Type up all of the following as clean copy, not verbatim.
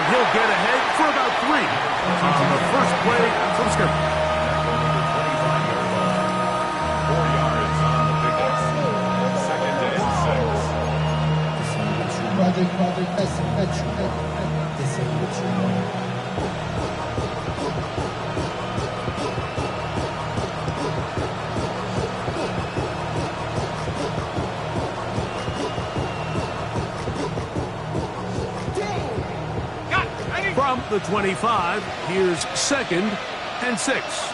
he'll get ahead for about 3 on the first play from scrimmage. 4 yards on the pickup. Second and 6. From the 25, here's 2nd and 6.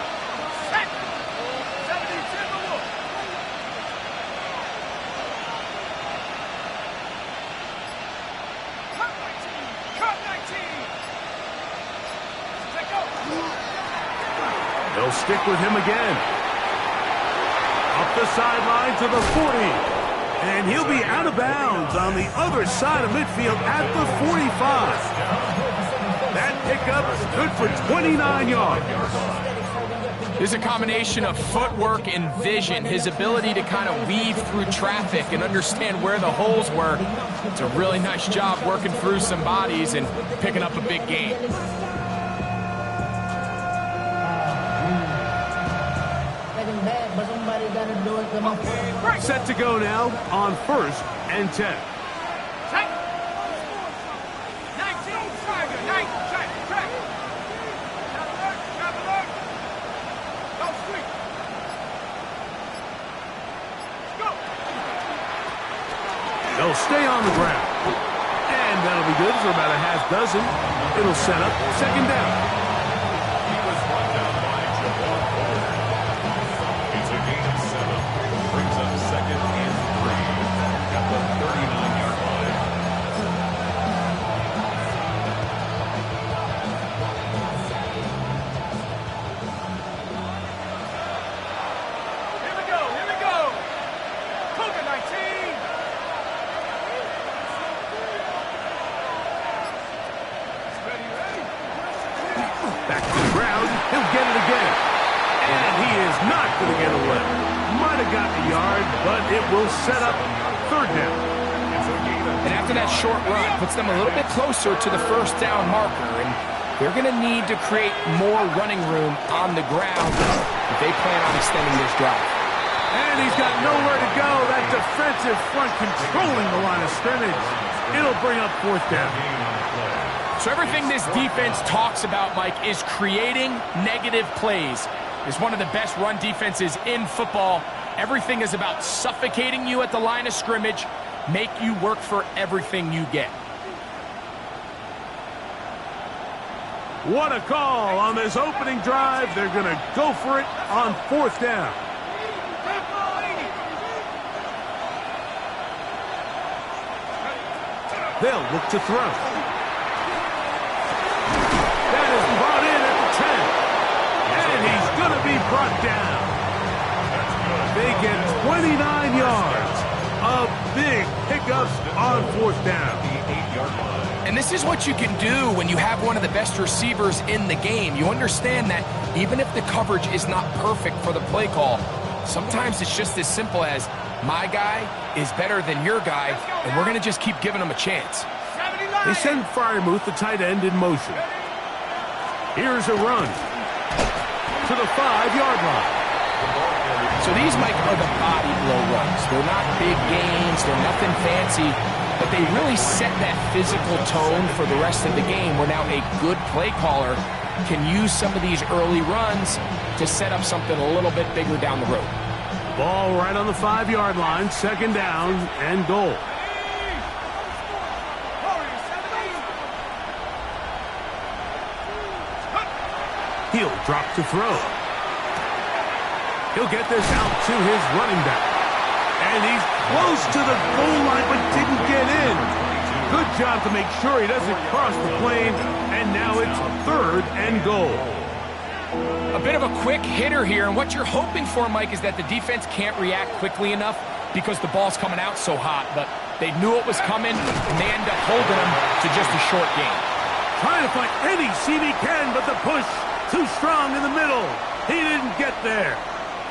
They'll stick with him again. Up the sideline to the 40. And he'll be out of bounds on the other side of midfield at the 45. That pickup is good for 29 yards. There's a combination of footwork and vision, his ability to kind of weave through traffic and understand where the holes were. It's a really nice job working through some bodies and picking up a big gain. Set to go now on 1st and 10. They'll stay on the ground. And that'll be good for about a half dozen. It'll set up 2nd down. He was run down by Jabbar Ford. It's a gain of 7. Brings up 2nd and 3 at the 39-yard line. Here we go, here we go. Cougar 19. Back to the ground. He'll get it again. And he is not going to get away. Might have gotten a yard, but it will set up 3rd down. And after that short run, puts them a little bit closer to the 1st down marker. And they're going to need to create more running room on the ground if they plan on extending this drive. And he's got nowhere to go. That defensive front controlling the line of scrimmage. It'll bring up 4th down. So everything this defense talks about, Mike, is creating negative plays. It's one of the best run defenses in football. Everything is about suffocating you at the line of scrimmage, make you work for everything you get. What a call on this opening drive. They're going to go for it on 4th down. They'll look to throw. That is brought in at the 10. And he's going to be brought down. They get 29 yards of big pickups on 4th down. And this is what you can do when you have one of the best receivers in the game. You understand that even if the coverage is not perfect for the play call, sometimes it's just as simple as my guy is better than your guy, and we're going to just keep giving him a chance. They send Freiermuth, the tight end, in motion. Here's a run to the 5-yard line. So these, Mike, are the body blow runs. They're not big gains. They're nothing fancy. But they really set that physical tone for the rest of the game where now a good play caller can use some of these early runs to set up something a little bit bigger down the road. Ball right on the 5-yard line, 2nd down and goal. He'll drop to throw. He'll get this out to his running back. And he's close to the goal line but didn't get in. Good job to make sure he doesn't cross the plane. And now it's 3rd and goal. A bit of a quick hitter here, and what you're hoping for, Mike, is that the defense can't react quickly enough because the ball's coming out so hot. But they knew it was coming, and they end up holding them to just a short gain. Trying to find any seam he can, but the push too strong in the middle. He didn't get there.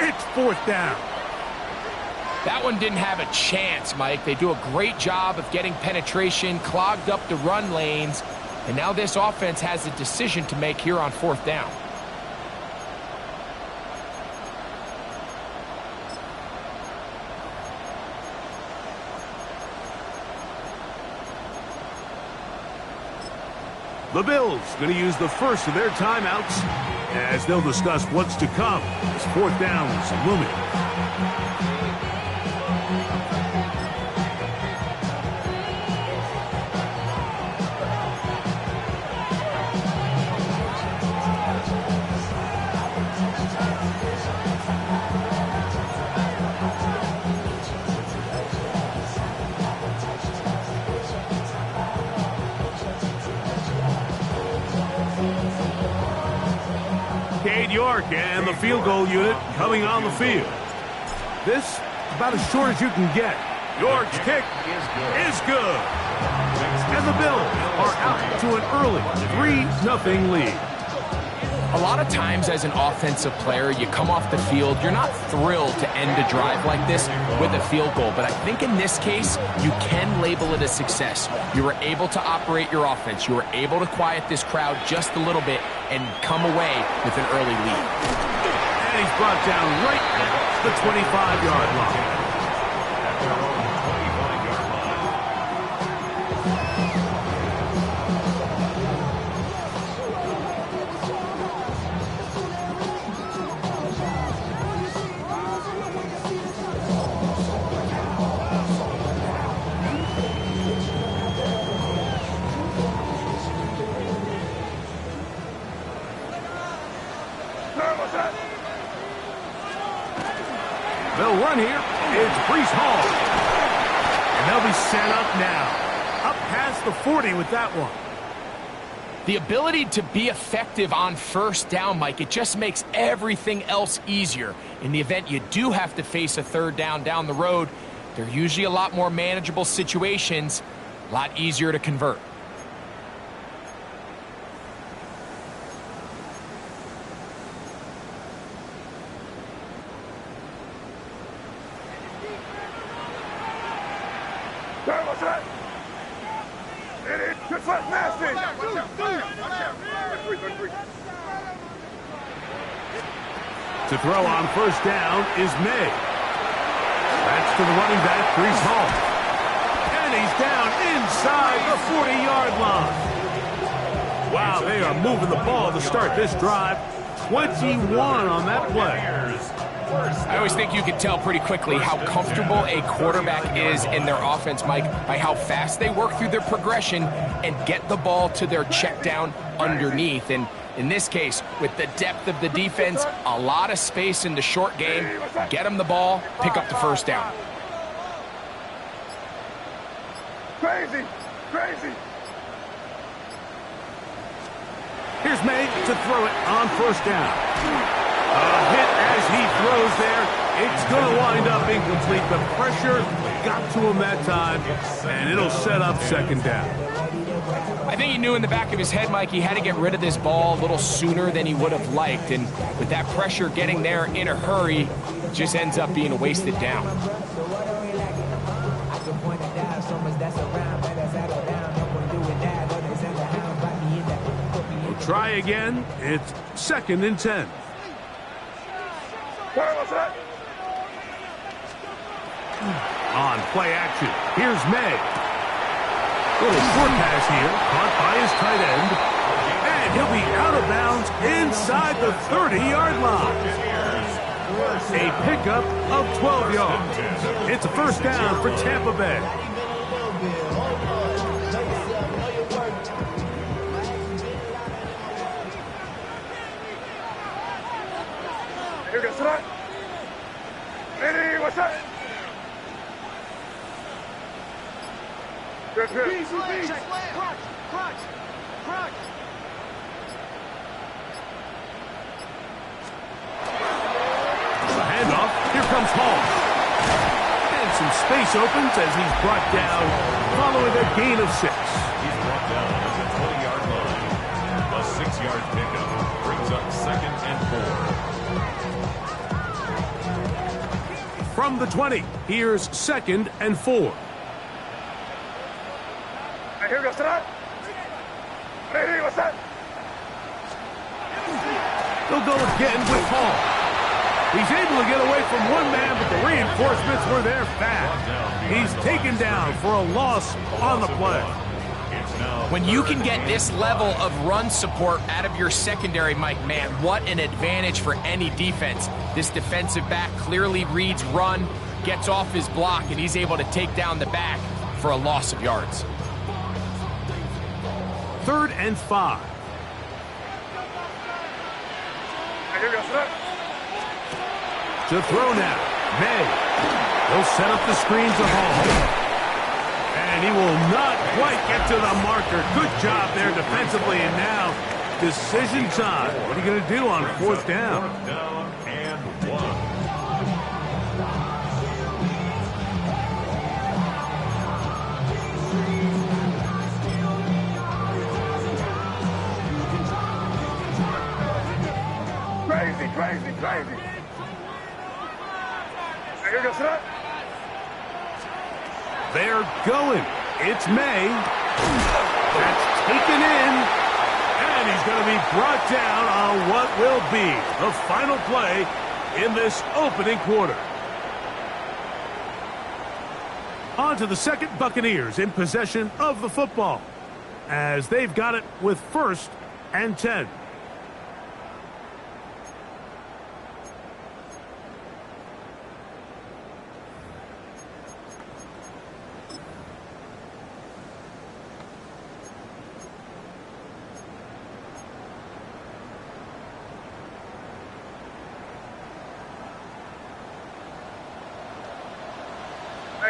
It's 4th down. That one didn't have a chance, Mike. They do a great job of getting penetration, clogged up the run lanes, And now this offense has a decision to make here on 4th down. The Bills going to use the first of their timeouts as they'll discuss what's to come as 4th down is looming. York and the field goal unit coming on the field. This is about as short as you can get. York's kick is good. And the Bills are out to an early 3-0 lead. A lot of times as an offensive player, you come off the field, you're not thrilled to end a drive like this with a field goal. But I think in this case, you can label it a success. You were able to operate your offense. You were able to quiet this crowd just a little bit and come away with an early lead. And he's brought down right at the 25-yard line. They'll run here. It's Breece Hall. And they'll be set up now. Up past the 40 with that one. The ability to be effective on 1st down, Mike, it just makes everything else easier. In the event you do have to face a 3rd down the road, they're usually a lot more manageable situations, a lot easier to convert. To throw on 1st down is May. That's to the running back, Breece Hall. And he's down inside the 40-yard line. Wow, they are moving the ball to start this drive. 21 on that play. I always think you can tell pretty quickly how comfortable a quarterback is in their offense, Mike, by how fast they work through their progression and get the ball to their check down underneath. And in this case, with the depth of the defense, a lot of space in the short game, get them the ball, pick up the 1st down. Crazy. Here's May to throw it on 1st down. A hit as he throws there. It's going to wind up incomplete. The pressure got to him that time, and it'll set up 2nd down. I think he knew in the back of his head, Mike, he had to get rid of this ball a little sooner than he would have liked. And with that pressure getting there in a hurry, it just ends up being a wasted down. We'll try again. It's 2nd and 10. On play action, here's May. Little short pass here, caught by his tight end. And he'll be out of bounds inside the 30-yard line. A pickup of 12 yards. It's a 1st down for Tampa Bay. Here goes tonight. Eddie, what's up? Good. Crunch. The handoff. Here comes Hall. And some space opens as he's brought down following a gain of 6. He's brought down at the 20-yard line. A 6-yard pickup brings up 2nd and 4. From the 20, here's 2nd and 4. Here goes tonight. They'll go again with Hall. He's able to get away from one man, but the reinforcements were there fast. He's taken down for a loss on the play. When you can get this level of run support out of your secondary, Mike, man, what an advantage for any defense. This defensive back clearly reads run, gets off his block, and he's able to take down the back for a loss of yards. 3rd and 5. To throw now, May. He'll set up the screen to Hall. And he will not quite get to the marker. Good job there defensively, and now decision time. What are you going to do on 4th down? 4th down and 1. Crazy. Here goes that. They're going. It's May. That's taken in. And he's going to be brought down on what will be the final play in this opening quarter. On to the second, Buccaneers in possession of the football, as they've got it with 1st and 10.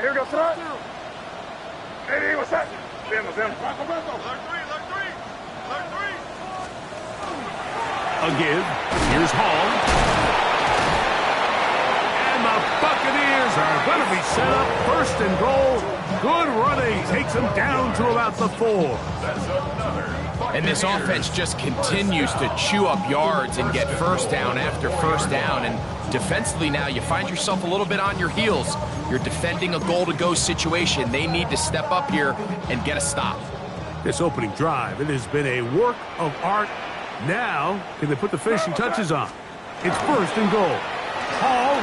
Here goes that. Hey, what's that? Vemos. Leg 3. A give. Here's Hall. And the Buccaneers are going to be set up 1st and goal. Good running. Takes them down to about the 4. And this offense just continues to chew up yards and get 1st down after 1st down. And defensively now, you find yourself a little bit on your heels. You're defending a goal-to-go situation. They need to step up here and get a stop. This opening drive, it has been a work of art. Now, can they put the finishing touches on? It's 1st and goal. Hall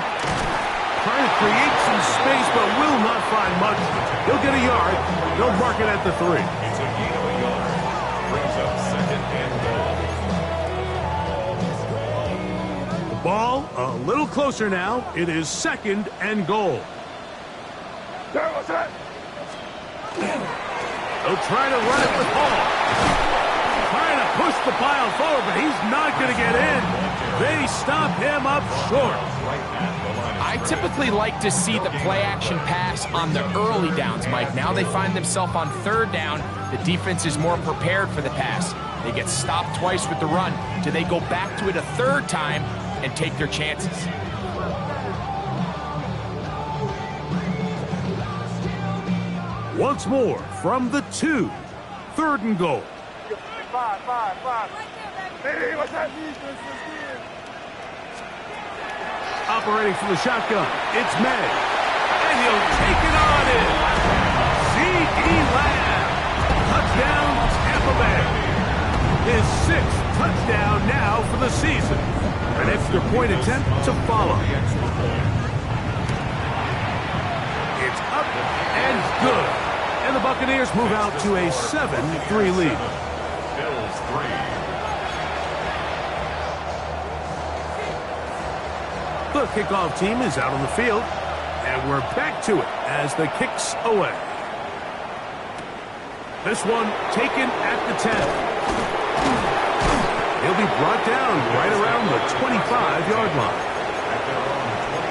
trying to create some space, but will not find much. He'll get a yard. They'll mark it at the 3. It's a gain of a yard. Brings up 2nd and goal. The ball a little closer now. It is 2nd and goal. What's that? They'll try to run it with Hall. Trying to push the pile forward, but he's not going to get in. They stop him up short. I typically like to see the play-action pass on the early downs, Mike. Now they find themselves on 3rd down. The defense is more prepared for the pass. They get stopped twice with the run. Do they go back to it a 3rd time and take their chances? Once more from the 2. 3rd and goal. 5. Hey, what's that? Operating from the shotgun, it's May. And he'll take it on in. C.E. Lamb. Touchdown, Tampa Bay. His 6th touchdown now for the season. An extra point attempt to follow. It's up and good. And the Buccaneers move out to a 7-3 lead. Bills 3. The kickoff team is out on the field, and we're back to it as the kick's away. This one taken at the 10. He'll be brought down right around the 25-yard line. At their own 25-yard line.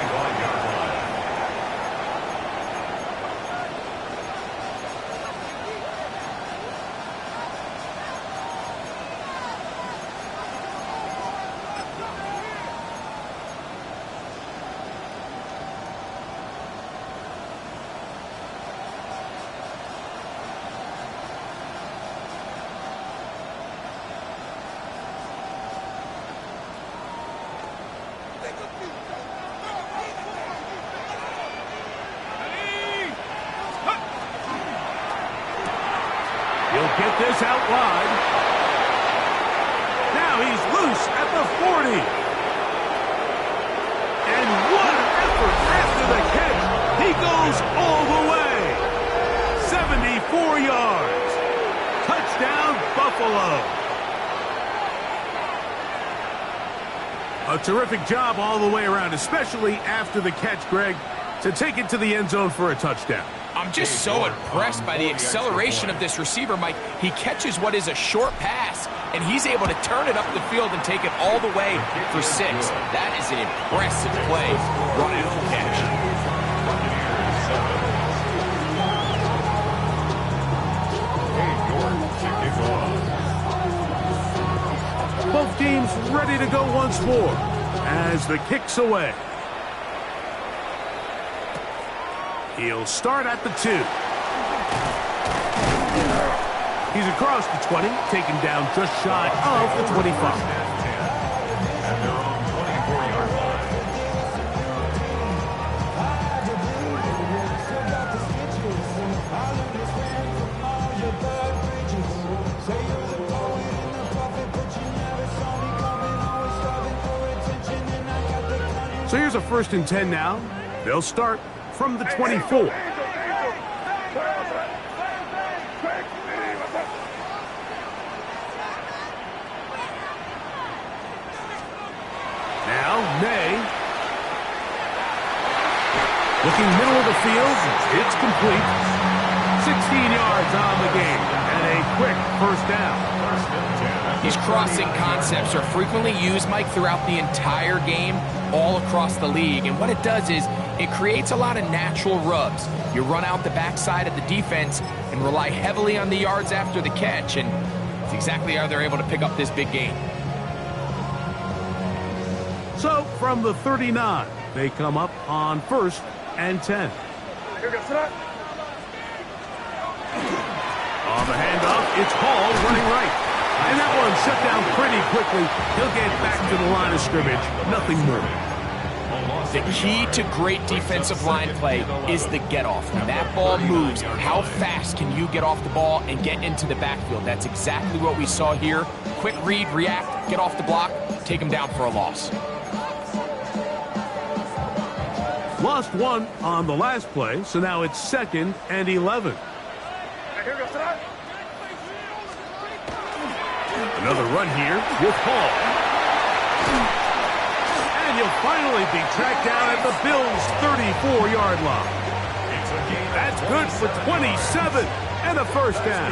He'll get this out wide. Now he's loose at the 40. And what an effort after the catch. He goes all the way. 74 yards. Touchdown, Buffalo. A terrific job all the way around, especially after the catch, Greg, to take it to the end zone for a touchdown. I'm just so impressed by the acceleration of this receiver, Mike. He catches what is a short pass, and he's able to turn it up the field and take it all the way for 6. That is an impressive play, run after catch. Both teams ready to go once more as the kick's away. He'll start at the 2. He's across the 20, taken down just shy of the 25. At their own 24-yard line. So here's a 1st and 10 now. They'll start from the 24. Now, May. Looking middle of the field. It's complete. 16 yards on the game. And a quick 1st down. These crossing concepts are frequently used, Mike, throughout the entire game, all across the league. And what it does is it creates a lot of natural rubs. You run out the backside of the defense and rely heavily on the yards after the catch, and it's exactly how they're able to pick up this big gain. So from the 39, they come up on 1st and 10. On the handoff, it's Hall running right. And that one shut down pretty quickly. He'll get back to the line of scrimmage. Nothing more. The key to great defensive line play is the get-off. When that ball moves, how fast can you get off the ball and get into the backfield? That's exactly what we saw here. Quick read, react, get off the block, take him down for a loss. Lost 1 on the last play, so now it's 2nd and 11. Another run here with Hall. And he'll finally be tracked down at the Bills' 34-yard line. That's good for 27 and a 1st down.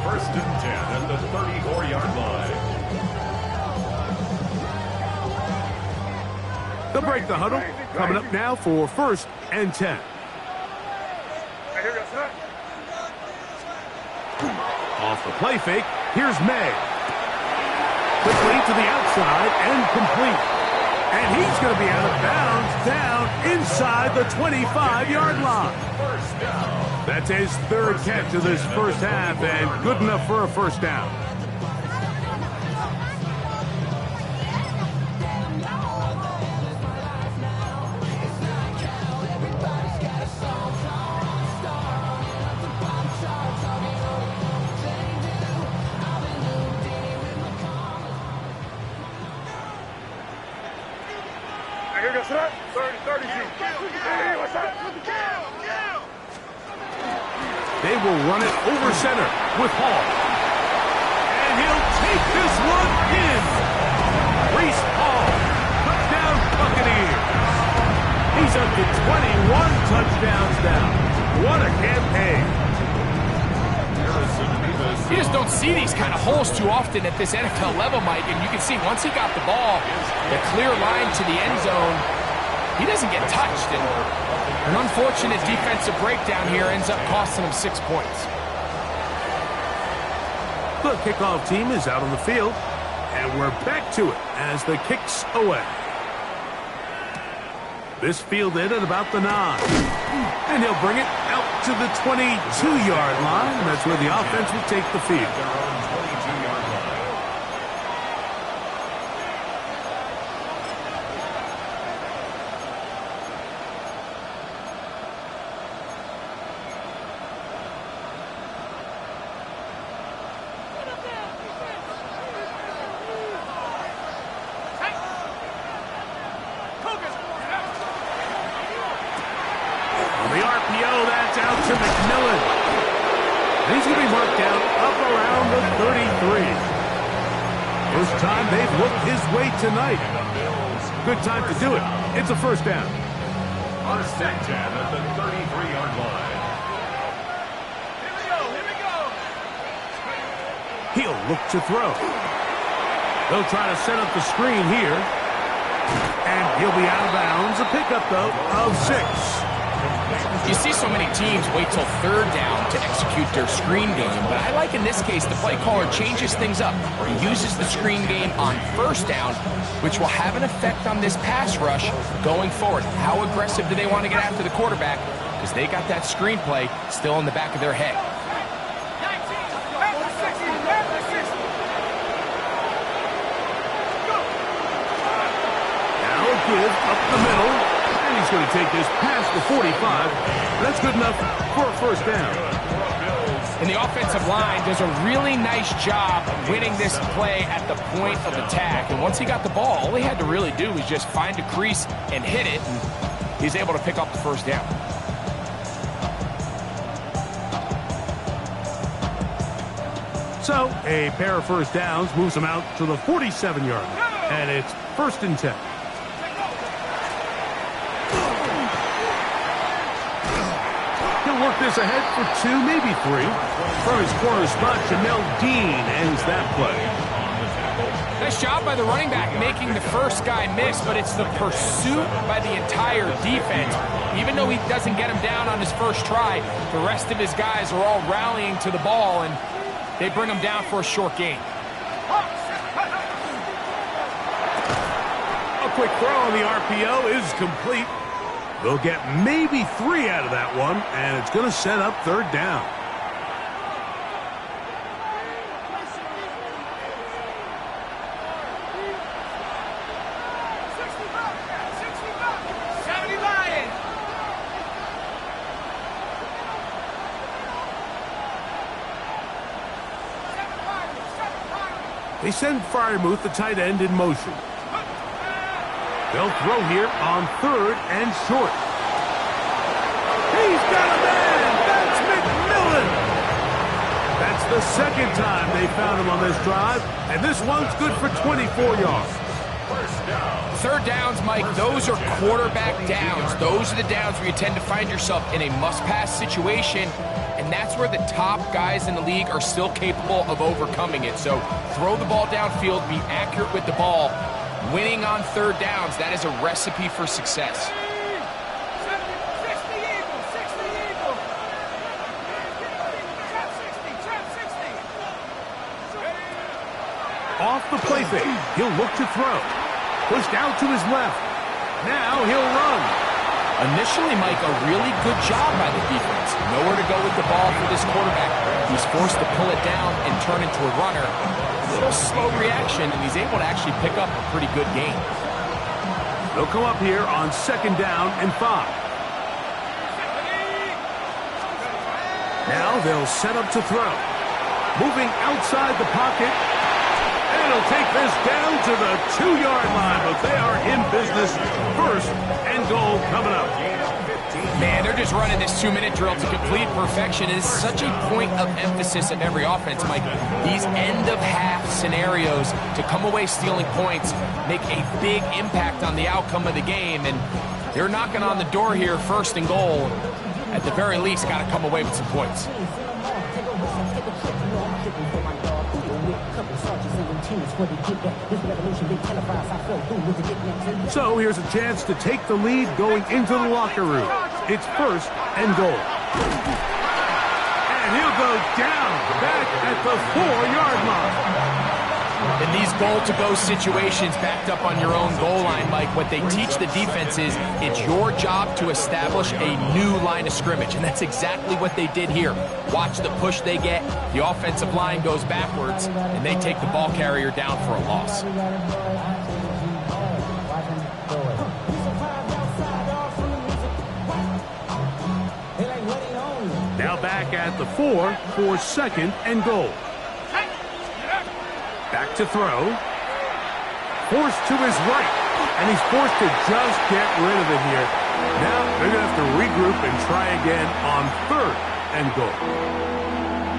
First and 10 at the 34-yard line. They'll break the huddle. Coming up now for 1st and 10. Off the play fake, here's May. Quickly to the outside and complete. And he's going to be out of bounds down inside the 25-yard line. That's his 3rd catch of this 1st half and good enough for a 1st down. They will run it over center with Hall. And he'll take this one in. Reese Hall, touchdown Buccaneers. He's up to 21 touchdowns now. What a campaign. You just don't see these kind of holes too often at this NFL level, Mike. And you can see once he got the ball, the clear line to the end zone, he doesn't get touched. And an unfortunate defensive breakdown here ends up costing him 6 points. The kickoff team is out on the field, and we're back to it as the kick's away. This fielded at about the 9. And he'll bring it out to the 22-yard line. That's where the offense will take the field. Their own 22-yard line. to McMillan. He's going to be marked down up around the 33. First time they've looked his way tonight. Good time to do it. It's a first down. First and 10 at the 33-yard line. Here we go. He'll look to throw. They'll try to set up the screen here. And he'll be out of bounds. A pickup, though, of 6. You see so many teams wait till third down to execute their screen game, but I like in this case the play caller changes things up. He uses the screen game on first down, which will have an effect on this pass rush going forward. How aggressive do they want to get after the quarterback? Because they got that screen play still in the back of their head. Give up the middle, and he's going to take this past the 45. That's good enough for a first down. And the offensive line does a really nice job winning this play at the point of attack. And once he got the ball, all he had to really do was just find a crease and hit it, and he's able to pick up the first down. So, a pair of first downs moves him out to the 47-yard line, and it's first and 10. Work this ahead for 2, maybe 3. From his corner spot, Jamel Dean ends that play. Nice job by the running back making the first guy miss, but it's the pursuit by the entire defense. Even though he doesn't get him down on his first try, the rest of his guys are all rallying to the ball, and they bring him down for a short gain. A quick throw on the RPO is complete. They'll get maybe 3 out of that one, and it's going to set up third down. They send Freiermuth, the tight end, in motion. They'll throw here on third and short. He's got a man! That's McMillan! That's the second time they found him on this drive, and this one's good for 24 yards. Third downs, Mike, those are quarterback downs. Those are the downs where you tend to find yourself in a must-pass situation, and that's where the top guys in the league are still capable of overcoming it. So throw the ball downfield, be accurate with the ball. Winning on third downs, that is a recipe for success. Off the play fake, he'll look to throw. Pushed out to his left. Now he'll run. Initially, Mike, a really good job by the defense. Nowhere to go with the ball for this quarterback. He's forced to pull it down and turn into a runner. A little slow reaction, and he's able to actually pick up a pretty good gain. They'll come up here on second down and 5. Now they'll set up to throw. Moving outside the pocket. And he'll take this down to the 2-yard line, but they are in business. First and goal coming up. Man, they're just running this 2-minute drill to complete perfection. It is such a point of emphasis of every offense, Mike. These end-of-half scenarios to come away stealing points make a big impact on the outcome of the game, and they're knocking on the door here, first and goal. At the very least, got to come away with some points. So here's a chance to take the lead going into the locker room. It's first and goal. And he'll go down back at the 4-yard line. In these goal-to-go situations backed up on your own goal line, Mike, what they teach the defense is it's your job to establish a new line of scrimmage, and that's exactly what they did here. Watch the push they get. The offensive line goes backwards, and they take the ball carrier down for a loss. Now back at the 4 for second and goal. Back to throw. Forced to his right. And he's forced to just get rid of it here. Now they're going to have to regroup and try again on third. and goal.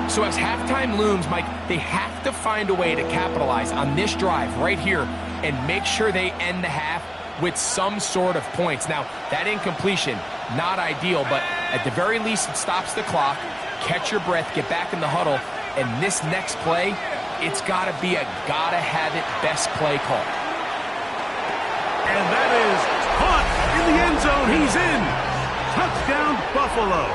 So as halftime looms, Mike, they have to find a way to capitalize on this drive right here and make sure they end the half with some sort of points. Now, that incompletion, not ideal, but at the very least, it stops the clock. Catch your breath, get back in the huddle, and this next play, it's got to be a gotta-have-it best play call. And that is caught in the end zone. He's in. Touchdown, Buffalo.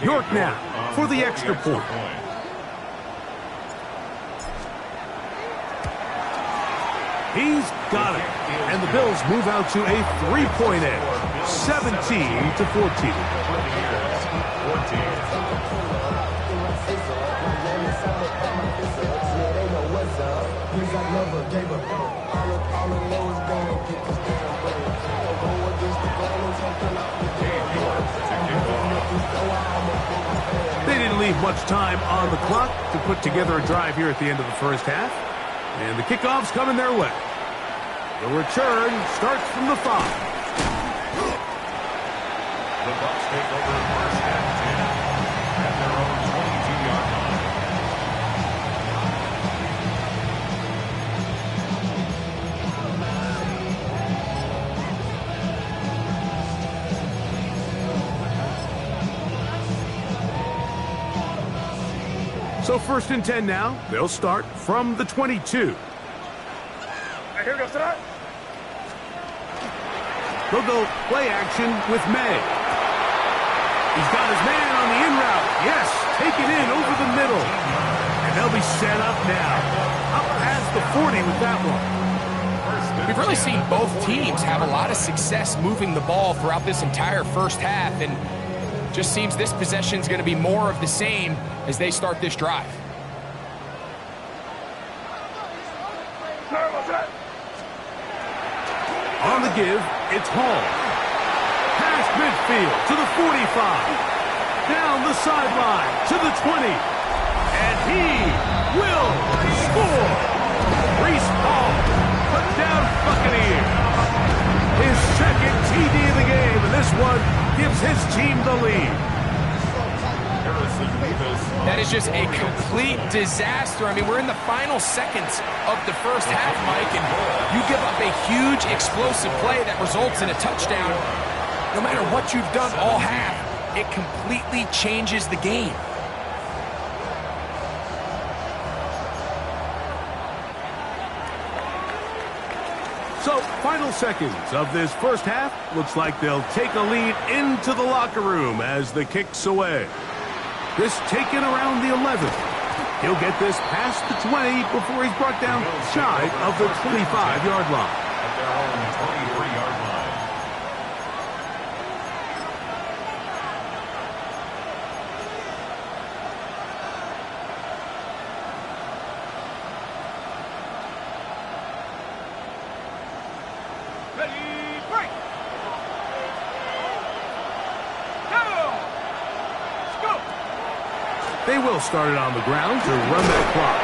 York now for the extra point. He's got it. And the Bills move out to a 3-point edge, 17-14. They didn't leave much time on the clock to put together a drive here at the end of the first half. And the kickoff's coming their way. The return starts from the 5. The Bucs take over first and 10 at their own 22-yard line. So 1st and 10 now. They'll start from the 22. Here we go, start. They'll go play action with May. He's got his man on the in route. Yes, take it in over the middle. And they'll be set up now. Up past the 40 with that one. We've really seen both teams have a lot of success moving the ball throughout this entire first half, and just seems this possession is going to be more of the same as they start this drive. On the give, it's Hall. Past midfield to the 45. Down the sideline to the 20. And he will score. Reese Hall, touchdown Buccaneers. His second TD of the game, and this one gives his team the lead. That is just a complete disaster. I mean, we're in the final seconds of the first half, Mike, and you give up a huge explosive play that results in a touchdown. No matter what you've done all half, it completely changes the game. So, final seconds of this first half. Looks like they'll take a lead into the locker room as the kick's away. This taken around the 11. He'll get this past the 20 before he's brought down shy of the 25-yard line. At their own 23-yard line. Ready, break. Down. Let's go. They will start it on the ground to run that clock.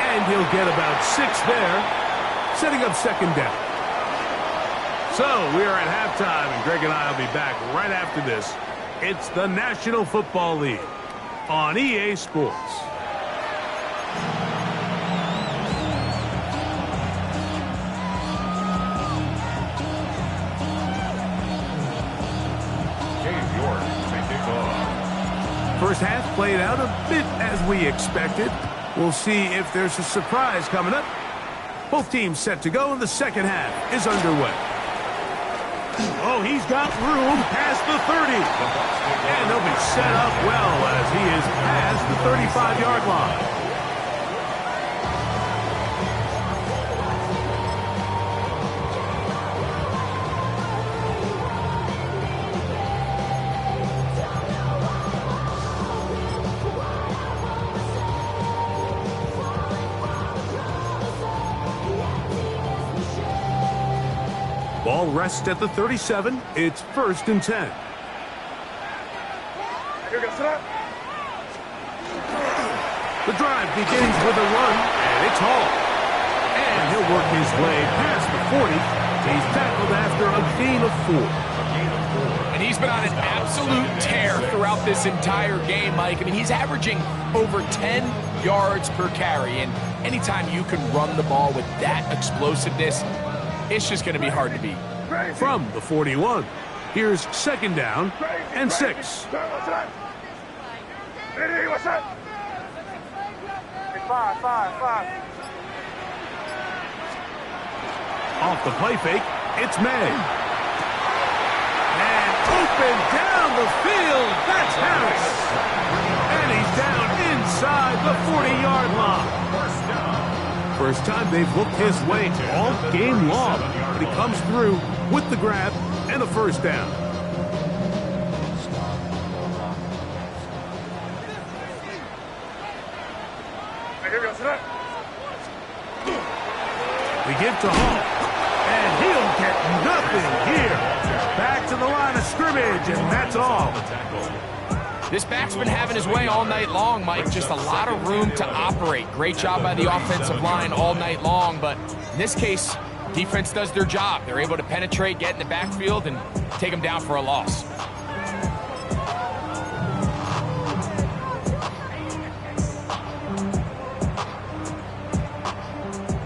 And he'll get about 6 there, setting up second down. So we are at halftime, and Greg and I will be back right after this. It's the National Football League on EA Sports. First half played out a bit as we expected. We'll see if there's a surprise coming up. Both teams set to go, and the second half is underway. Oh, he's got room past the 30. And they'll be set up well as he is past the 35-yard line. Ball rests at the 37. It's 1st and 10. The drive begins with a run, and it's hauled. And he'll work his way past the 40. He's tackled after a gain of 4. And he's been on an absolute tear throughout this entire game, Mike. I mean, he's averaging over 10 yards per carry. And anytime you can run the ball with that explosiveness, it's just going to be hard to beat. From the 41, here's second down and 6. Five. Off the play fake, it's May. And open down the field, that's Harris. And he's down inside the 40-yard line. First time they've looked his way all game long, but he comes through with the grab and a first down. We give to Hall, and he'll get nothing here. Back to the line of scrimmage, and that's all. This back's been having his way all night long, Mike. Just a lot of room to operate. Great job by the offensive line all night long, but in this case, defense does their job. They're able to penetrate, get in the backfield, and take them down for a loss.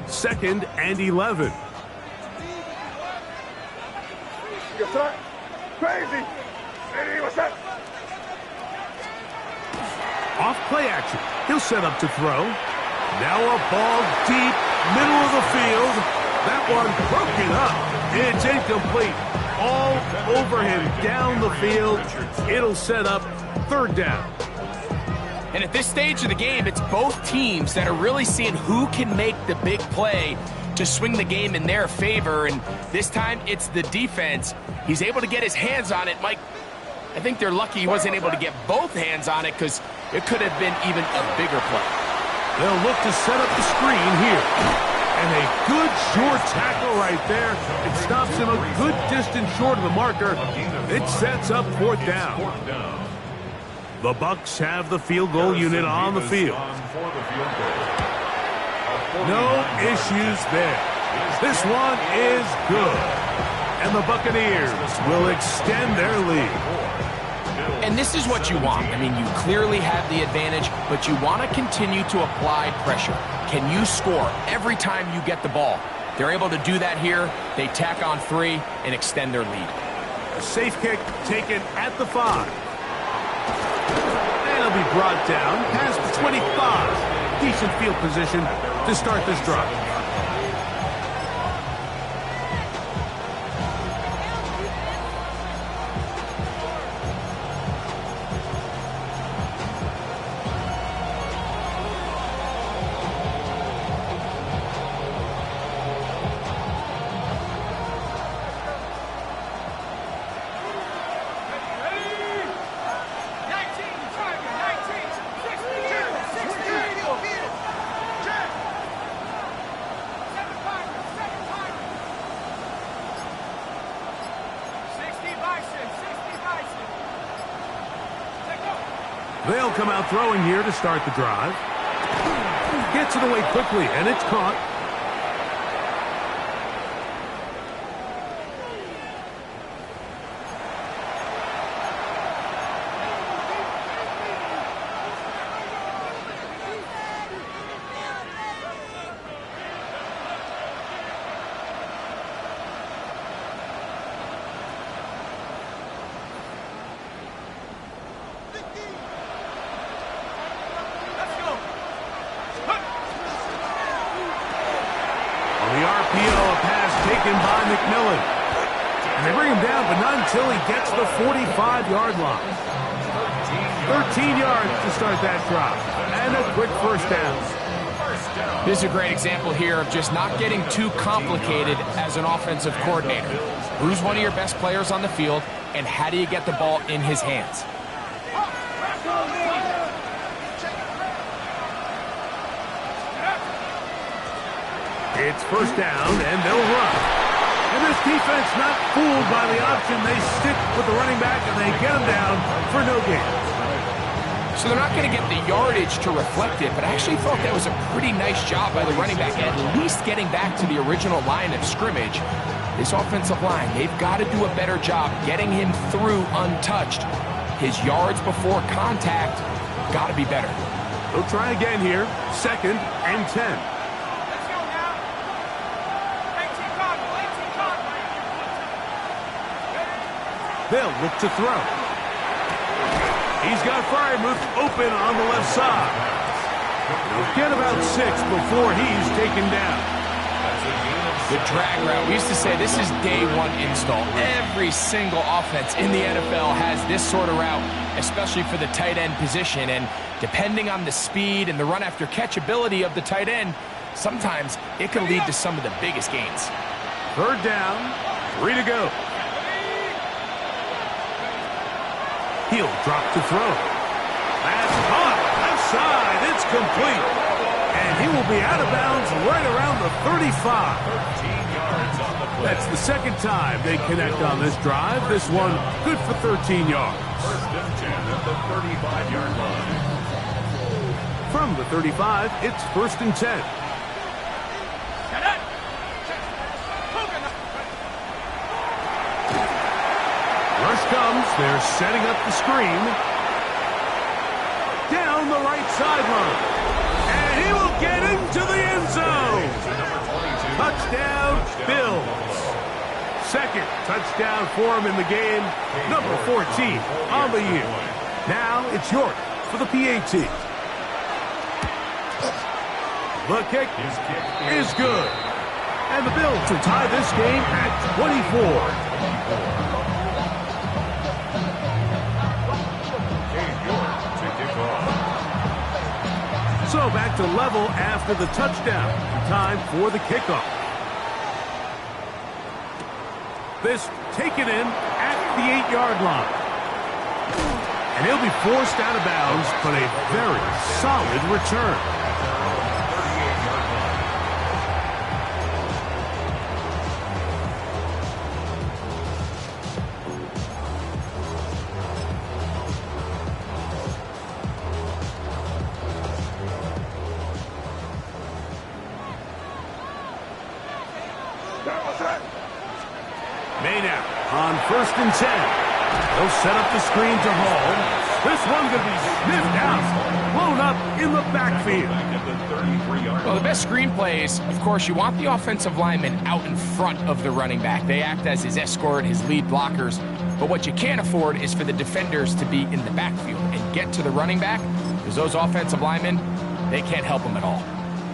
Second and 11. Crazy. Off play action. He'll set up to throw. Now a ball deep, middle of the field. That one broken up. It's incomplete. All over him down the field. It'll set up third down. And at this stage of the game, it's both teams that are really seeing who can make the big play to swing the game in their favor. And this time, it's the defense. He's able to get his hands on it. Mike, I think they're lucky he wasn't able to get both hands on it because it could have been even a bigger play. They'll look to set up the screen here. And a good short tackle right there. It stops him a good distance short of the marker. It sets up fourth down. The Bucs have the field goal unit on the field. No issues there. This one is good. And the Buccaneers will extend their lead. And this is what you want. I mean, you clearly have the advantage, but you want to continue to apply pressure. Can you score every time you get the ball? They're able to do that here. They tack on 3 and extend their lead. A safe kick taken at the 5. And he'll be brought down past the 25. Decent field position to start this drive. They'll come out throwing here to start the drive. Gets it away quickly, and it's caught. By McMillan. And they bring him down, but not until he gets the 45-yard line. 13 yards to start that drive. And a quick first down. This is a great example here of just not getting too complicated as an offensive coordinator. Who's one of your best players on the field, and how do you get the ball in his hands? It's first down, and they'll run. And this defense not fooled by the option. They stick with the running back, and they get him down for no gain. So they're not going to get the yardage to reflect it, but I actually thought that was a pretty nice job by the running back, at least getting back to the original line of scrimmage. This offensive line, they've got to do a better job getting him through untouched. His yards before contact got to be better. They'll try again here. 2nd and 10. Let's go now. 18 Cardinal. They'll look to throw. He's got Fryermuth open on the left side. He'll get about 6 before he's taken down. The drag route. We used to say this is day one install. Every single offense in the NFL has this sort of route, especially for the tight end position. And depending on the speed and the run after catch ability of the tight end, sometimes it can lead to some of the biggest gains. 3rd down, 3 to go. He'll drop to throw. That's hot. Left side. It's complete. And he will be out of bounds right around the 35. 13 yards on the play. That's the 2nd time they connect on this drive. This one good for 13 yards. 1st and 10 at the 35-yard line. From the 35, it's 1st and 10. Rush comes. They're setting up the screen. Down the right sideline. And he will get into the end zone. Touchdown, Bills. 2nd touchdown for him in the game. Number 14 on the year. Now it's York for the PAT. The kick is good. And the Bills will tie this game at 24. So back to level after the touchdown. Time for the kickoff. This taken in at the 8-yard line. And he'll be forced out of bounds, but a very solid return. Maynard on 1st and 10. They'll set up the screen to Hall. This one going to be sniffed out, blown up in the backfield. Well, the best screen plays, of course, you want the offensive lineman out in front of the running back. They act as his escort, his lead blockers. But what you can't afford is for the defenders to be in the backfield and get to the running back, because those offensive linemen, they can't help him at all.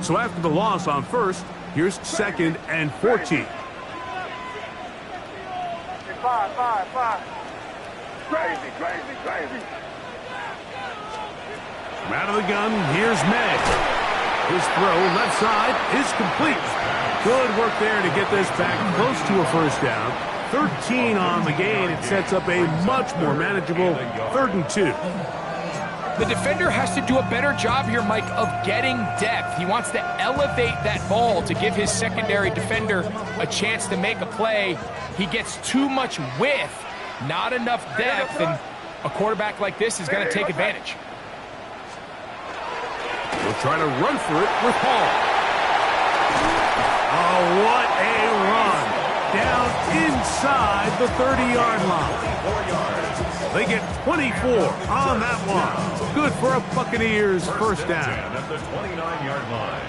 So after the loss on 1st, here's 2nd and 14. 5. Crazy. From out of the gun, here's May. His throw left side is complete. Good work there to get this back close to a 1st down. 13 on the gain. It sets up a much more manageable 3rd and 2. The defender has to do a better job here, Mike, of getting depth. He wants to elevate that ball to give his secondary defender a chance to make a play. He gets too much width, not enough depth, and a quarterback like this is going to take advantage. He'll try to run for it with Hall. Oh, what a run. Down inside the 30-yard line. They get 24 on that one. Good for a Buccaneers 1st down. At the 29-yard line.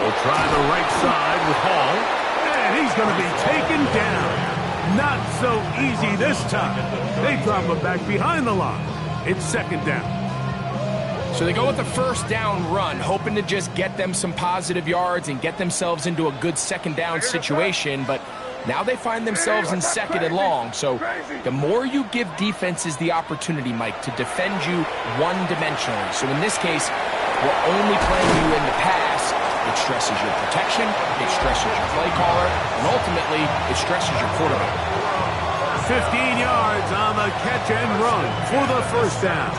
We'll try the right side with Hall. And he's going to be taken down. Not so easy this time. They drop him back behind the line. It's 2nd down. So they go with the 1st down run, hoping to just get them some positive yards and get themselves into a good 2nd down situation. But now they find themselves in 2nd and long. So the more you give defenses the opportunity, Mike, to defend you one-dimensionally. So in this case, we're only playing you in the pass. It stresses your protection, it stresses your play caller, and ultimately, it stresses your quarterback. 15 yards on the catch and run for the 1st down.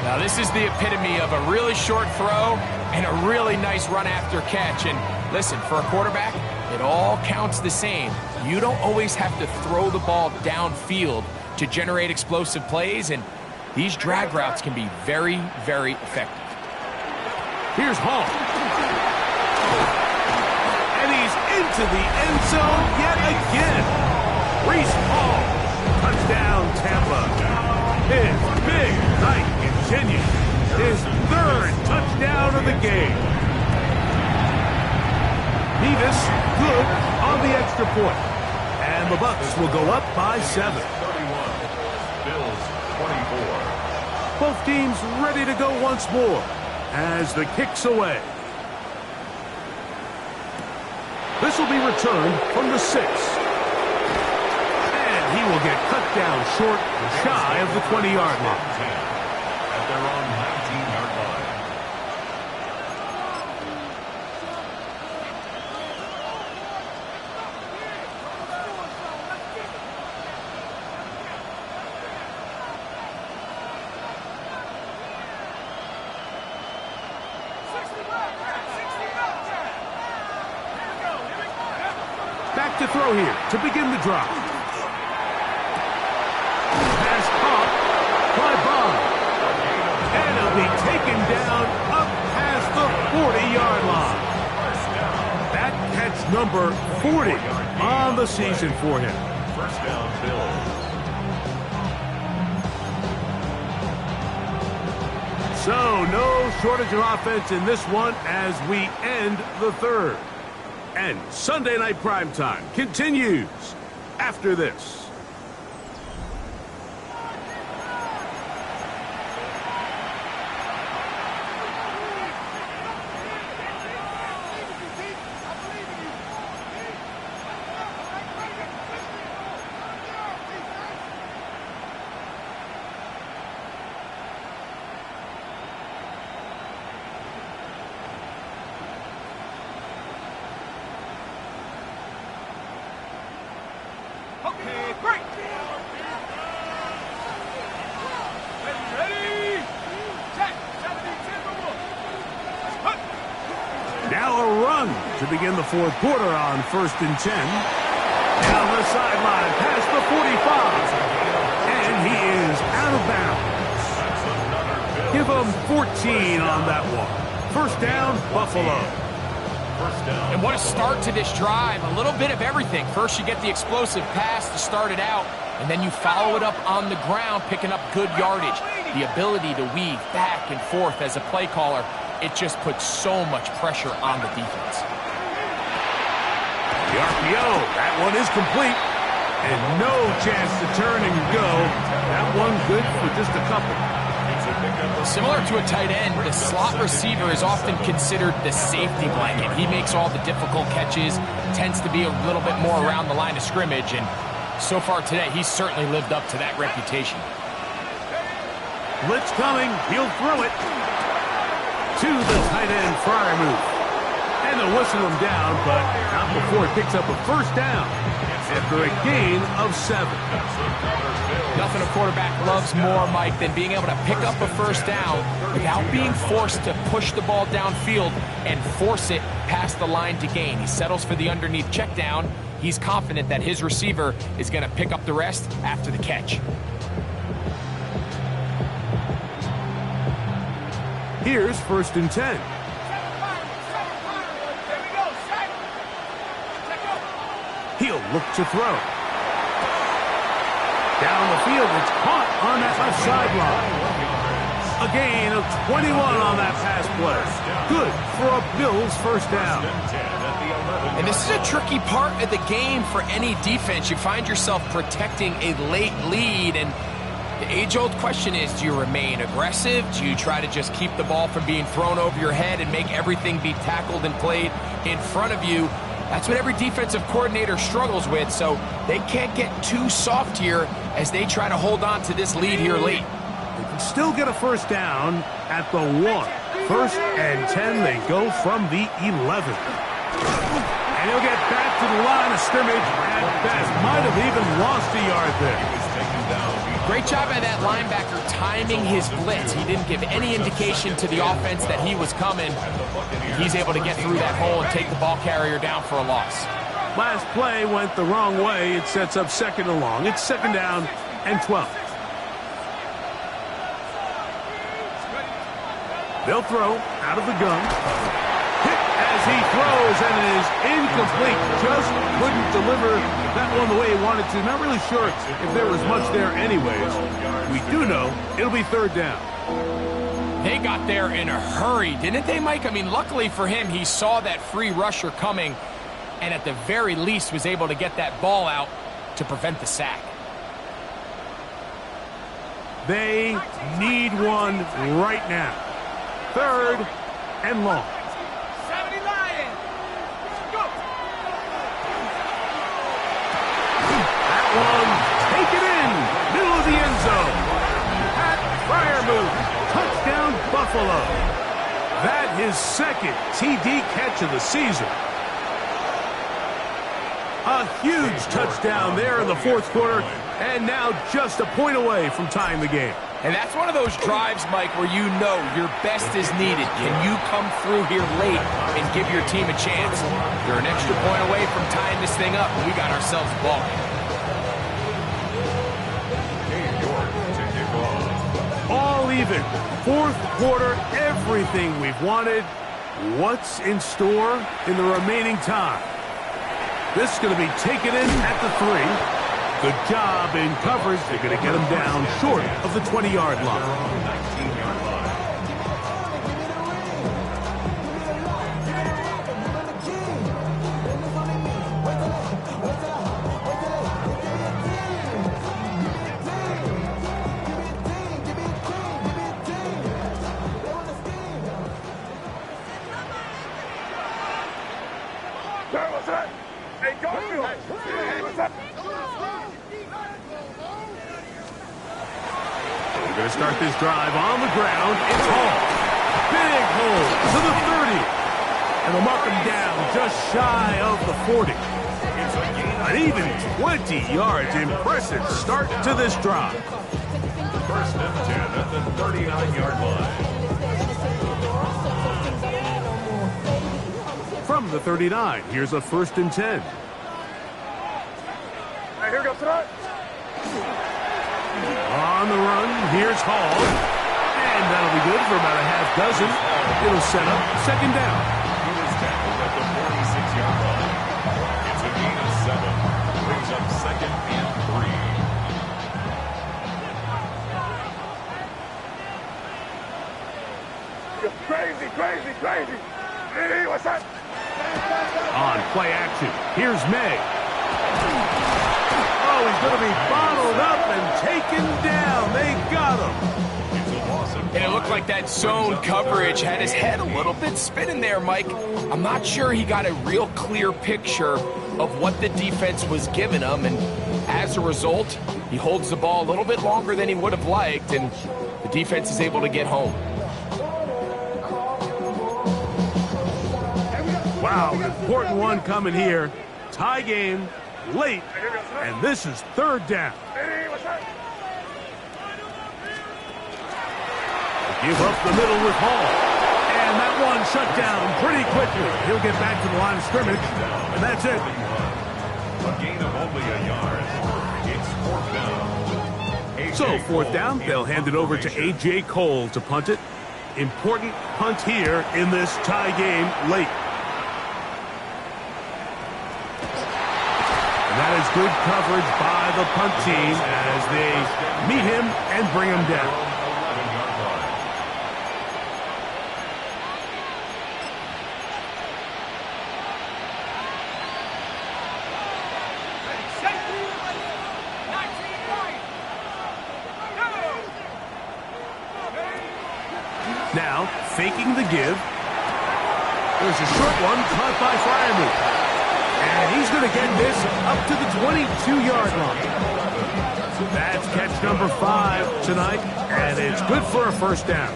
Now, this is the epitome of a really short throw and a really nice run after catch. And listen, for a quarterback, it it all counts the same. You don't always have to throw the ball downfield to generate explosive plays, and these drag routes can be very, very effective. Here's Hall. And he's into the end zone yet again. Reese Hall. Touchdown, Tampa. His big night continues. His third touchdown of the game. Nevis good on the extra point. And the Bucs will go up by 7. 31. Bills 24. Both teams ready to go once more as the kick's away. This will be returned from the 6. And he will get cut down short, shy of the 20-yard line. At their own 19-yard line. Back to throw here to begin the drive. Pass caught by Bond. And he'll be taken down up past the 40-yard line. That catch number 40 on the season for him. First down, Bills. So no shortage of offense in this one as we end the third. And Sunday Night Primetime continues after this. Okay, great. Ready? Check. 70-10 for one. Now a run to begin the fourth quarter on 1st and 10. Down the sideline past the 45. And he is out of bounds. Give him 14 on that one. First down, Buffalo. And what a start to this drive. A little bit of everything. First, you get the explosive pass to start it out, and then you follow it up on the ground, picking up good yardage. The ability to weave back and forth as a play caller, it just puts so much pressure on the defense. The RPO, that one is complete. And no chance to turn and go. That one good for just a couple. Similar to a tight end, the slot receiver is often considered the safety blanket. He makes all the difficult catches, tends to be a little bit more around the line of scrimmage, and so far today, he's certainly lived up to that reputation. Blitz coming, he'll throw it to the tight end Fryer move. And they'll whistle him down, but not before he picks up a first down after a gain of 7. Nothing a quarterback loves more, Mike, than being able to pick up a first down without being forced to push the ball downfield and force it past the line to gain. He settles for the underneath check down. He's confident that his receiver is going to pick up the rest after the catch. Here's 1st and 10. He'll look to throw. Down the field, it's caught on that left sideline. A gain of 21 on that pass play. Good for a Bills first down. And this is a tricky part of the game for any defense. You find yourself protecting a late lead, and the age-old question is, do you remain aggressive? Do you try to just keep the ball from being thrown over your head and make everything be tackled and played in front of you? That's what every defensive coordinator struggles with, so they can't get too soft here as they try to hold on to this lead here late. They can still get a first down at the 1. 1st and 10, they go from the 11. And he'll get back to the line of scrimmage at best. Might have even lost a yard there. Great job by that linebacker timing his blitz. He didn't give any indication to the offense that he was coming. He's able to get through that hole and take the ball carrier down for a loss. Last play went the wrong way. It sets up 2nd and long. It's 2nd down and 12. They'll throw out of the gun. Hit as he throws, and it is incomplete. Just couldn't deliver that one the way he wanted to. Not really sure if there was much there anyways. We do know it'll be 3rd down. They got there in a hurry, didn't they, Mike? I mean, luckily for him, he saw that free rusher coming, and at the very least was able to get that ball out to prevent the sack. They need one right now. 3rd and long. 70 Lions. Go. That one, take it in, middle of the end zone. Pat Fryermuth, touchdown Buffalo. That his 2nd TD catch of the season. A huge touchdown there in the 4th quarter, and now just a point away from tying the game. And that's one of those drives, Mike, where you know your best is needed. Can you come through here late and give your team a chance? You're an extra point away from tying this thing up, and we got ourselves a ball game. All even. 4th quarter, everything we've wanted. What's in store in the remaining time? This is going to be taken in at the 3. Good job in coverage. They're going to get him down short of the 20-yard line. 19-yard line. What's that? Hey, Garfield. Hey, what's up? We're going to start this drive on the ground. It's Hall. Big hole to the 30. And they'll mark him down just shy of the 40. An even 20 yards. Impressive start to this drive. 1st and 10 at the 39-yard line. From the 39, here's a 1st and 10. Hey, here goes tonight. On the run, here's Hall. And that'll be good for about a half dozen. It'll set up 2nd down. He was tackled at the 46-yard line. It's a gain of 7. Brings up 2nd and 3. You're crazy, crazy, crazy. Hey, what's that? On play action, here's May. Oh, he's going to be bottled up and taken down. They got him. It's a loss of 5. And it looked like that zone coverage had his head a little bit spinning there, Mike. I'm not sure he got a real clear picture of what the defense was giving him, and as a result, he holds the ball a little bit longer than he would have liked, and the defense is able to get home. Wow, important one coming here. Tie game, late, and this is 3rd down. Hey, what's that? Give up the middle with Hall. And that one shut down pretty quickly. He'll get back to the line of scrimmage, and that's it. A gain of only a yard. It's 4th down. So 4th down, they'll hand it over to A.J. Cole to punt it. Important punt here in this tie game late. That is good coverage by the punt team as they meet him and bring him down. 11-yard line. Now, faking the give. There's a short one caught by Fryermuth. And he's going to get this up to the 22-yard line. That's catch number 5 tonight, and it's good for a 1st down.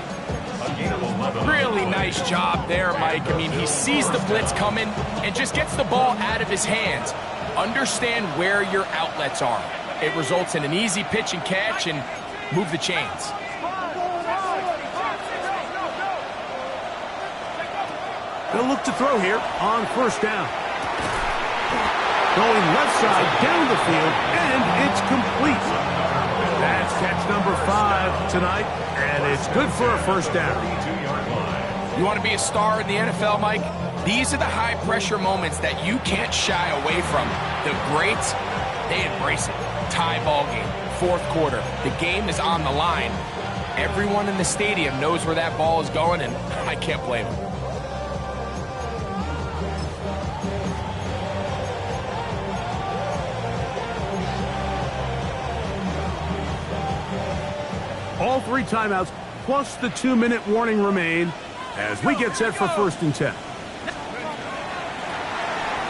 Really nice job there, Mike. I mean, he sees the blitz coming and just gets the ball out of his hands. Understand where your outlets are. It results in an easy pitch and catch and move the chains. They'll look to throw here on 1st down. going left side down the field, and it's complete. That's catch number 5 tonight, and it's good for a first down. You want to be a star in the NFL, Mike? These are the high-pressure moments that you can't shy away from. The greats, they embrace it. Tie ball game, fourth quarter. The game is on the line. Everyone in the stadium knows where that ball is going, and I can't blame them. All 3 timeouts plus the 2-minute warning remain as we get set for 1st and 10.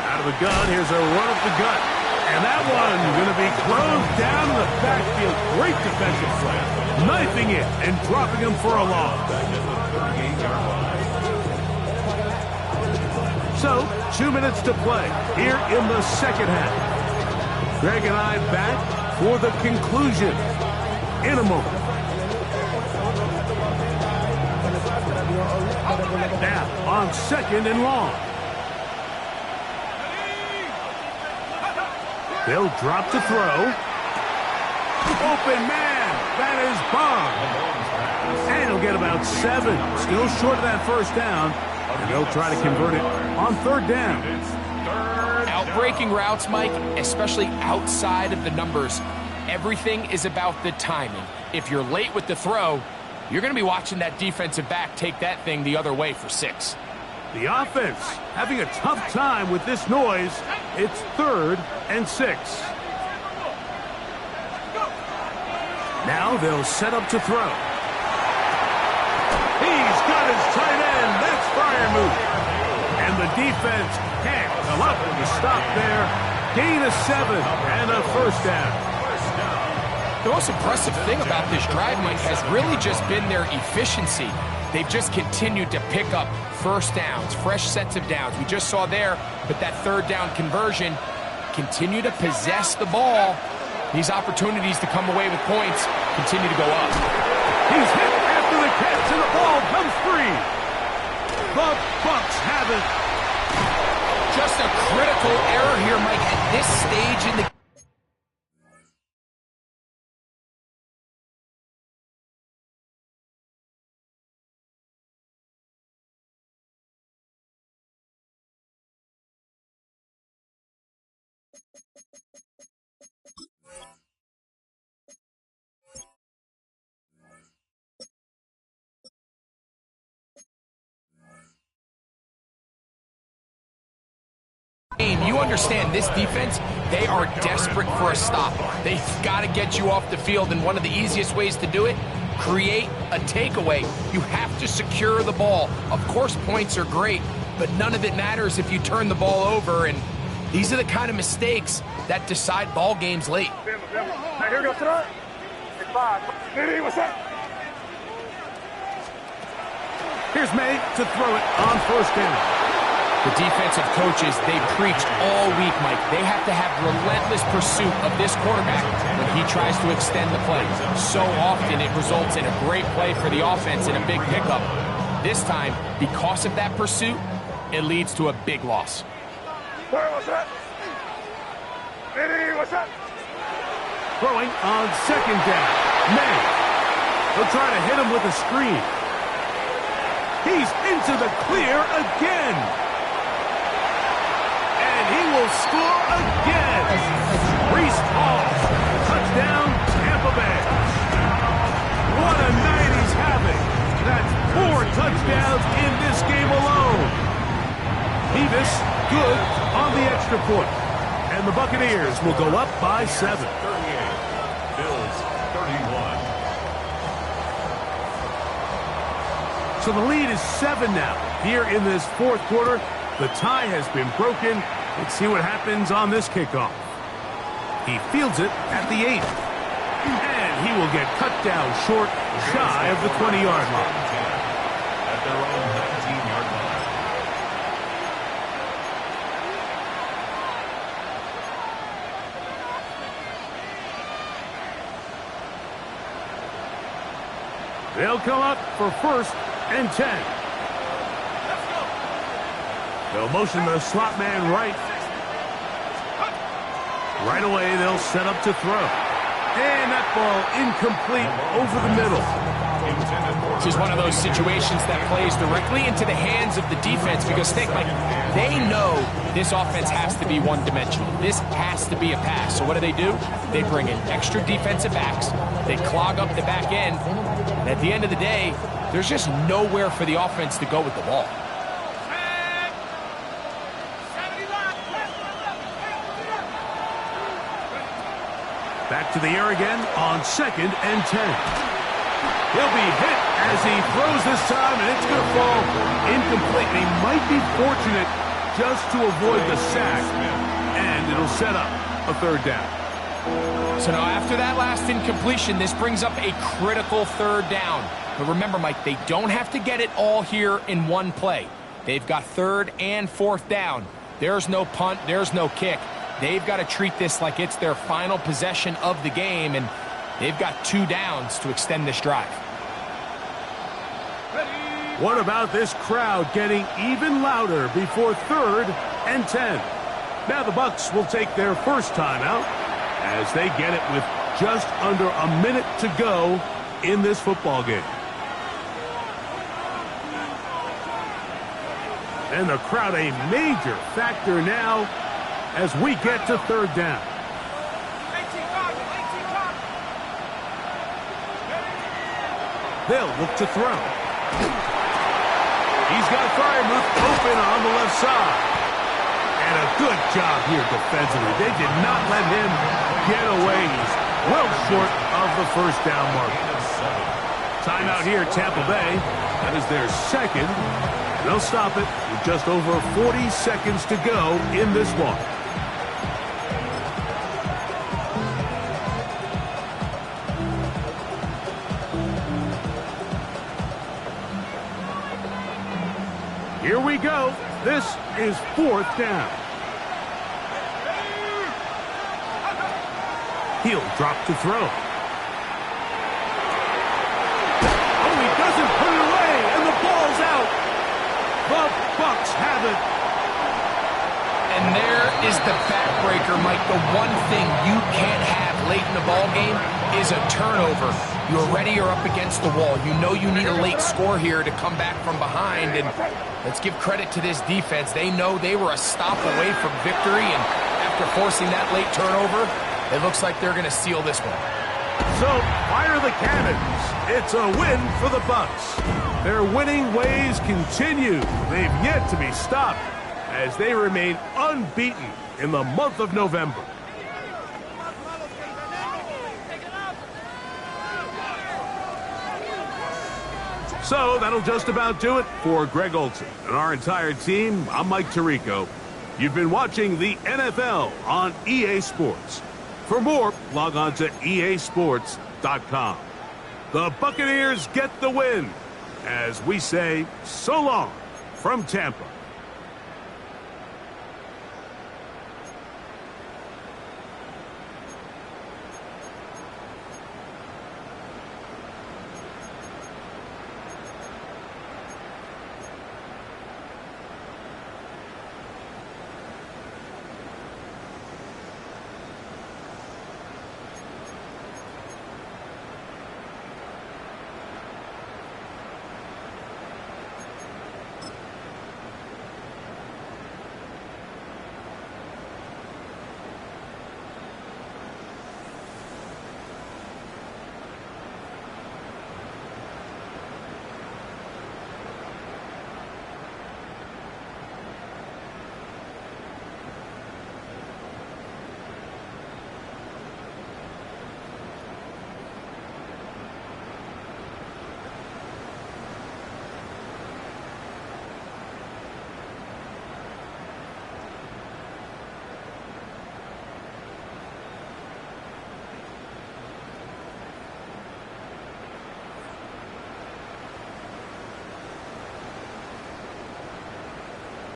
Out of the gun, here's a run up the gut. And that one going to be closed down in the backfield. Great defensive play. Knifing it and dropping him for a loss. So, 2 minutes to play here in the second half. Greg and I back for the conclusion in a moment. Now, on 2nd and long. They'll drop to throw. Open man. That is bomb. And he'll get about 7. Still short of that first down. And they'll try to convert it on 3rd down. Outbreaking routes, Mike, especially outside of the numbers, everything is about the timing. If you're late with the throw, you're going to be watching that defensive back take that thing the other way for 6. The offense having a tough time with this noise. It's 3rd and 6. Now they'll set up to throw. He's got his tight end. That's Freiermuth. And the defense can't come up with a stop there. Gain of 7 and a first down. The most impressive thing about this drive, Mike, has really just been their efficiency. They've just continued to pick up first downs, fresh sets of downs. We just saw there, but that 3rd down conversion, continue to possess the ball. These opportunities to come away with points continue to go up. He's hit after the catch, and the ball comes free. The Bucs have it. Just a critical error here, Mike, at this stage in the game. You understand this defense, they are desperate for a stop. They've got to get you off the field, and one of the easiest ways to do it, create a takeaway. You have to secure the ball. Of course, points are great, but none of it matters if you turn the ball over, and these are the kind of mistakes that decide ball games late. Now here goes tonight. It's 5. What's up? Here's May to throw it on 1st down. The defensive coaches, they preach all week, Mike. They have to have relentless pursuit of this quarterback when he tries to extend the play. So often it results in a great play for the offense and a big pickup. This time, because of that pursuit, it leads to a big loss. What's up? What's up? Throwing on 2nd down. May. They'll try to hit him with a screen. He's into the clear again. He will score again. Reese Hall. Touchdown, Tampa Bay. What a night he's having. That's 4 touchdowns in this game alone. Beavis, good on the extra point. And the Buccaneers will go up by 7. 38. Bills 31. So the lead is 7 now. Here in this 4th quarter, the tie has been broken. Let's see what happens on this kickoff. He fields it at the 8. And he will get cut down short, shy of the 20-yard line. At their own 19-yard line. They'll come up for 1st and 10. They'll motion the slot man right. Right away, they'll set up to throw. And that ball incomplete over the middle. This is one of those situations that plays directly into the hands of the defense because they know this offense has to be one-dimensional. This has to be a pass. So what do? They bring in extra defensive backs. They clog up the back end. And at the end of the day, there's just nowhere for the offense to go with the ball. Back to the air again on 2nd and 10. He'll be hit as he throws this time, and it's going to fall incomplete. He might be fortunate just to avoid the sack, and it'll set up a 3rd down. So now after that last incompletion, this brings up a critical 3rd down. But remember, Mike, they don't have to get it all here in one play. They've got 3rd and 4th down. There's no punt, there's no kick. They've got to treat this like it's their final possession of the game, and they've got 2 downs to extend this drive. What about this crowd getting even louder before 3rd and 10? Now the Bucs will take their first timeout as they get it with just under a minute to go in this football game. And the crowd a major factor now as we get to 3rd down. They'll look to throw. He's got Fryermuth open on the left side. And a good job here defensively. They did not let him get away. He's well short of the 1st down mark. Timeout here, Tampa Bay. That is their 2nd. They'll stop it with just over 40 seconds to go in this one. Here we go. This is 4th down. He'll drop to throw. Oh, he doesn't put it away, and the ball's out. The Bucs have it. And there is the backbreaker, Mike. The one thing you can't have late in the ball game is a turnover. You're ready, you're up against the wall. You know you need a late score here to come back from behind, and let's give credit to this defense. They know they were a stop away from victory, and after forcing that late turnover, it looks like they're going to seal this one. So, fire the cannons. It's a win for the Bucs. Their winning ways continue. They've yet to be stopped as they remain unbeaten in the month of November. So that'll just about do it for Greg Olson and our entire team. I'm Mike Tirico. You've been watching the NFL on EA Sports. For more, log on to easports.com. The Buccaneers get the win as we say so long from Tampa.